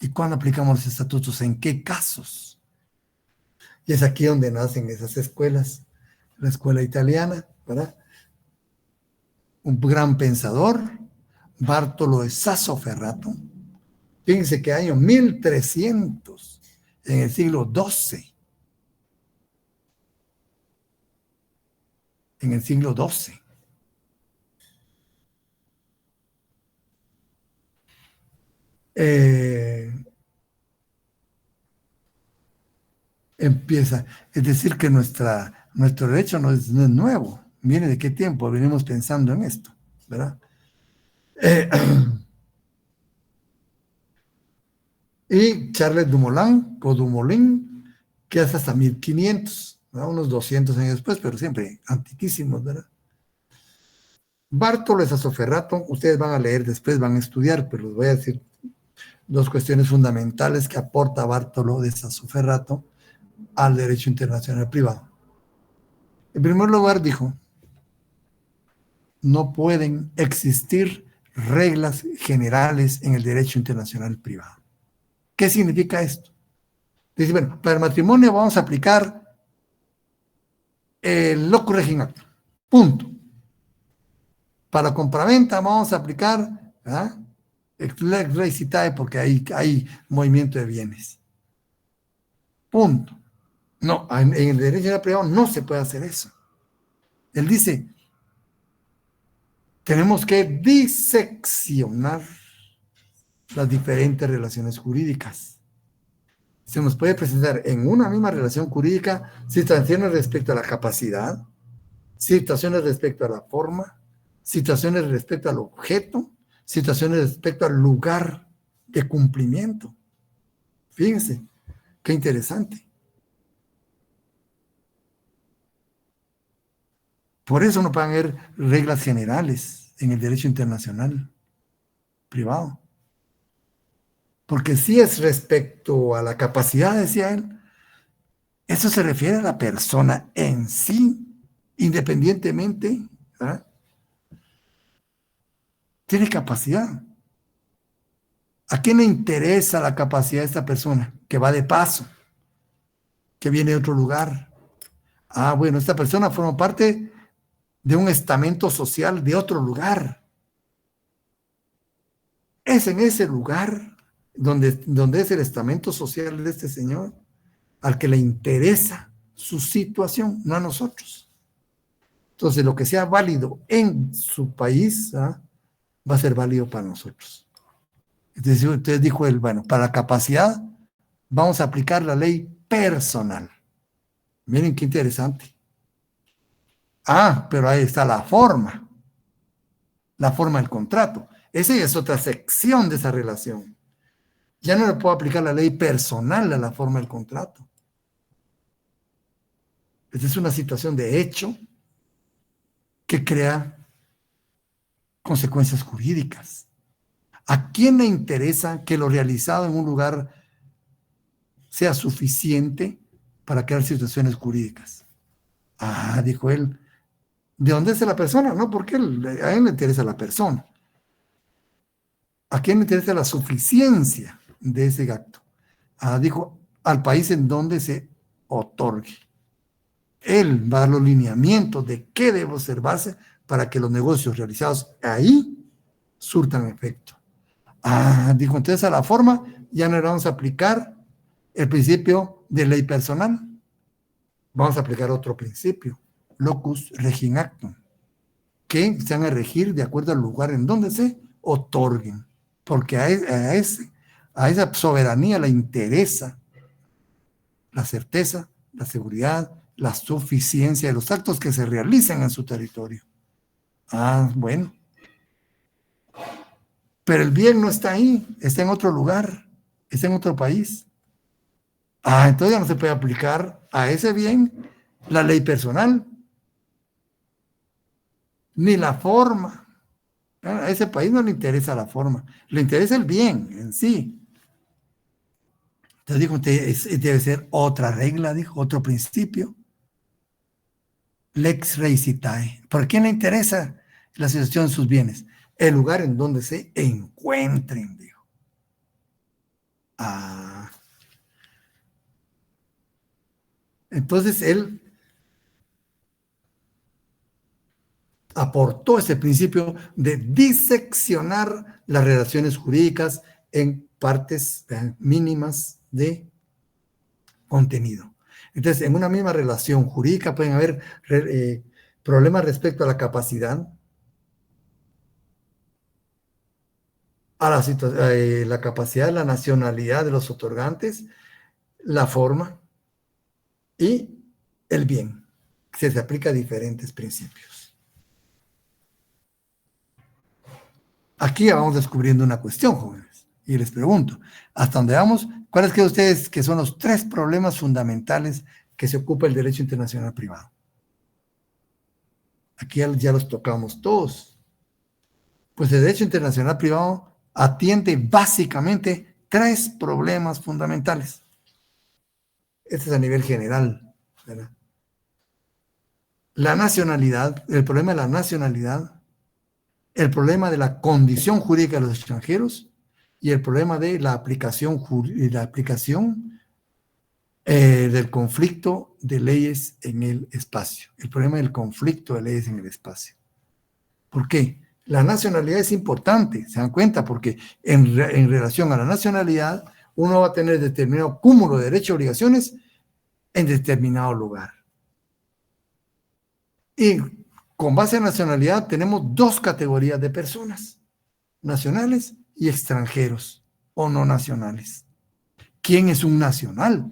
¿Y cuándo aplicamos los estatutos? ¿En qué casos? Y es aquí donde nacen esas escuelas. La escuela italiana, ¿verdad? Un gran pensador, Bartolo de Sassoferrato. Fíjense que año 1300, en el siglo XII. En el siglo XII. Empieza, es decir que nuestro derecho no es nuevo, viene de qué tiempo venimos pensando en esto, ¿verdad? Y Charles Dumoulin, o Dumoulin, que es hasta 1500, ¿verdad? Unos 200 años después, pero siempre antiquísimos, ¿verdad? Bartolo de Sassoferrato, ustedes van a leer después, van a estudiar, pero les voy a decir dos cuestiones fundamentales que aporta Bartolo de Sassoferrato al derecho internacional privado. En primer lugar, dijo, no pueden existir reglas generales en el derecho internacional privado. ¿Qué significa esto? Dice, bueno, para el matrimonio vamos a aplicar el locus reginatum, punto. Para la compraventa vamos a aplicar lex rei citae porque hay movimiento de bienes. Punto. No, en el derecho privado no se puede hacer eso. Él dice, tenemos que diseccionar las diferentes relaciones jurídicas. Se nos puede presentar en una misma relación jurídica situaciones respecto a la capacidad, situaciones respecto a la forma, situaciones respecto al objeto, situaciones respecto al lugar de cumplimiento. Fíjense, qué interesante. Por eso no pueden haber reglas generales en el derecho internacional privado. Porque si es respecto a la capacidad, decía él, eso se refiere a la persona en sí, independientemente, ¿verdad? Tiene capacidad. ¿A quién le interesa la capacidad de esta persona? Que va de paso, que viene de otro lugar. Ah, bueno, esta persona forma parte de un estamento social de otro lugar. Es en ese lugar donde es el estamento social de este señor al que le interesa su situación, no a nosotros. Entonces, lo que sea válido en su país va a ser válido para nosotros. Entonces dijo él, bueno, para la capacidad vamos a aplicar la ley personal. Miren qué interesante. Pero ahí está la forma del contrato. Esa es otra sección de esa relación. Ya no le puedo aplicar la ley personal a la forma del contrato. Esta es una situación de hecho que crea consecuencias jurídicas. ¿A quién le interesa que lo realizado en un lugar sea suficiente para crear situaciones jurídicas? Dijo él, ¿de dónde es la persona? No, porque a él le interesa la persona. ¿A quién le interesa la suficiencia de ese acto? Dijo, al país en donde se otorgue. Él va a dar los lineamientos de qué debe observarse para que los negocios realizados ahí surtan efecto. Dijo, entonces a la forma ya no le vamos a aplicar el principio de ley personal. Vamos a aplicar otro principio, locus regin actum, que se van a regir de acuerdo al lugar en donde se otorguen, porque a esa soberanía le interesa la certeza, la seguridad, la suficiencia de los actos que se realizan en su territorio. Bueno. Pero el bien no está ahí, está en otro lugar, está en otro país. Entonces ya no se puede aplicar a ese bien la ley personal, ni la forma. A ese país no le interesa la forma, le interesa el bien en sí. Entonces dijo, debe ser otra regla, dijo, otro principio. Lex rei citae. ¿Por quién le interesa la situación de sus bienes? El lugar en donde se encuentren, dijo. Entonces él aportó ese principio de diseccionar las relaciones jurídicas en partes mínimas de contenido. Entonces, en una misma relación jurídica pueden haber problemas respecto a la capacidad, a la capacidad, la nacionalidad de los otorgantes, la forma y el bien. Se aplica a diferentes principios. Aquí ya vamos descubriendo una cuestión, jóvenes, y les pregunto, hasta donde vamos, ¿cuáles creen ustedes que son los 3 problemas fundamentales que se ocupa el derecho internacional privado? Aquí ya los tocamos todos. Pues el derecho internacional privado atiende básicamente 3 problemas fundamentales. Este es a nivel general, ¿verdad? La nacionalidad, el problema de la nacionalidad, el problema de la condición jurídica de los extranjeros y el problema de la aplicación del conflicto de leyes en el espacio. El problema del conflicto de leyes en el espacio. ¿Por qué? La nacionalidad es importante, se dan cuenta, porque en relación a la nacionalidad, uno va a tener determinado cúmulo de derechos y obligaciones en determinado lugar. Y con base en nacionalidad tenemos 2 categorías de personas, nacionales y extranjeros o no nacionales. ¿Quién es un nacional?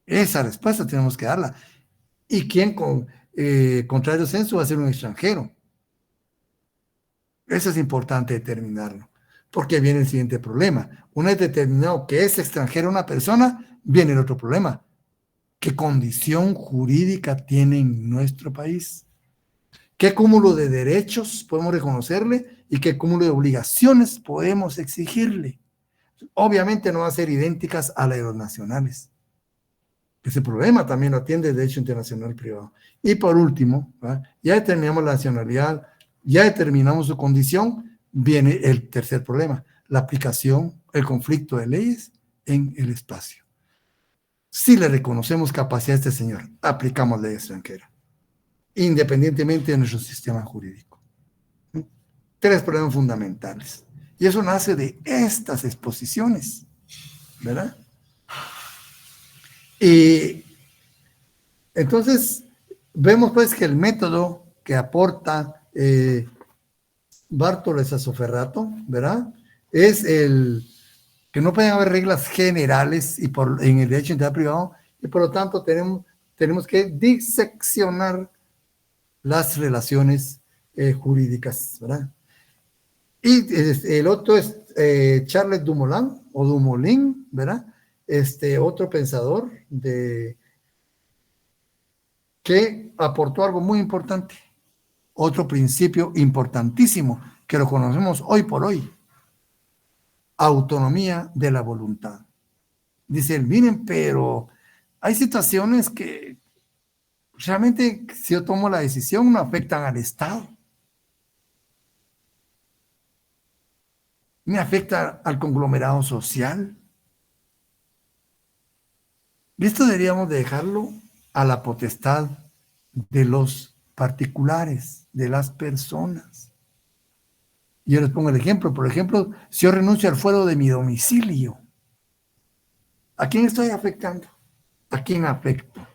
Esa respuesta tenemos que darla. ¿Y quién, contrario censo, va a ser un extranjero? Eso es importante determinarlo, porque viene el siguiente problema. Una vez determinado que es extranjera una persona, viene el otro problema. ¿Qué condición jurídica tiene en nuestro país? ¿Qué cúmulo de derechos podemos reconocerle y qué cúmulo de obligaciones podemos exigirle? Obviamente no va a ser idénticas a las de los nacionales. Ese problema también lo atiende el derecho internacional privado. Y por último, ya determinamos la nacionalidad, ya determinamos su condición, viene el tercer problema, la aplicación, el conflicto de leyes en el espacio. Si le reconocemos capacidad a este señor, aplicamos ley extranjera, independientemente de nuestro sistema jurídico. 3 problemas fundamentales. Y eso nace de estas exposiciones, ¿verdad? Y entonces vemos pues que el método que aporta Bartolo Sassoferrato, ¿verdad? Es el que no pueden haber reglas generales en el derecho integral privado, y por lo tanto tenemos que diseccionar las relaciones jurídicas, ¿verdad? Y el otro es Charles Dumoulin, ¿verdad? Otro pensador que aportó algo muy importante, otro principio importantísimo que lo conocemos hoy por hoy: autonomía de la voluntad. Dice él, miren, pero hay situaciones que realmente, si yo tomo la decisión, no afectan al Estado. Me afecta al conglomerado social. Esto deberíamos dejarlo a la potestad de los particulares, de las personas. Yo les pongo el ejemplo. Por ejemplo, si yo renuncio al fuero de mi domicilio, ¿a quién estoy afectando? ¿A quién afecto?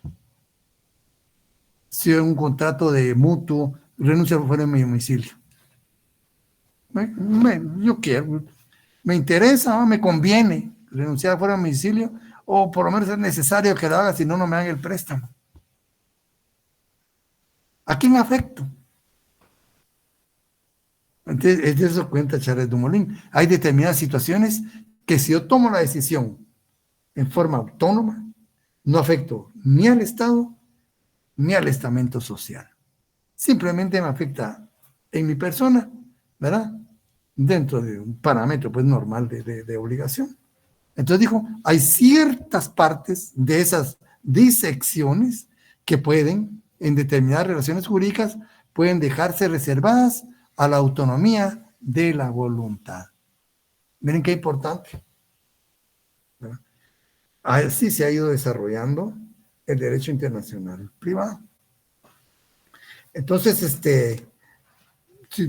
Si en un contrato de mutuo renuncio al fuero de mi domicilio, yo quiero, me interesa, me conviene renunciar fuera de domicilio, o por lo menos es necesario que lo haga, si no, no me hagan el préstamo. ¿A quién afecto? Entonces, es de eso cuenta Charles Dumoulin. Hay determinadas situaciones que si yo tomo la decisión en forma autónoma, no afecto ni al Estado ni al estamento social. Simplemente me afecta en mi persona, ¿verdad? Dentro de un parámetro pues normal de obligación. Entonces dijo, hay ciertas partes de esas disecciones que pueden, en determinadas relaciones jurídicas, pueden dejarse reservadas a la autonomía de la voluntad. Miren qué importante, ¿verdad? Así se ha ido desarrollando el derecho internacional privado. Entonces,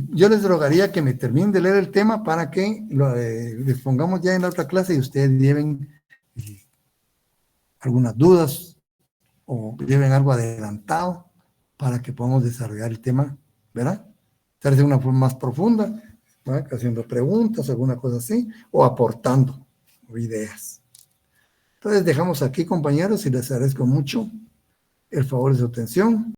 yo les rogaría que me terminen de leer el tema para que les pongamos ya en la otra clase y ustedes lleven algunas dudas o lleven algo adelantado para que podamos desarrollar el tema, ¿verdad? Tal vez de una forma más profunda, ¿verdad? Haciendo preguntas, alguna cosa así, o aportando ideas. Entonces dejamos aquí, compañeros, y les agradezco mucho el favor de su atención.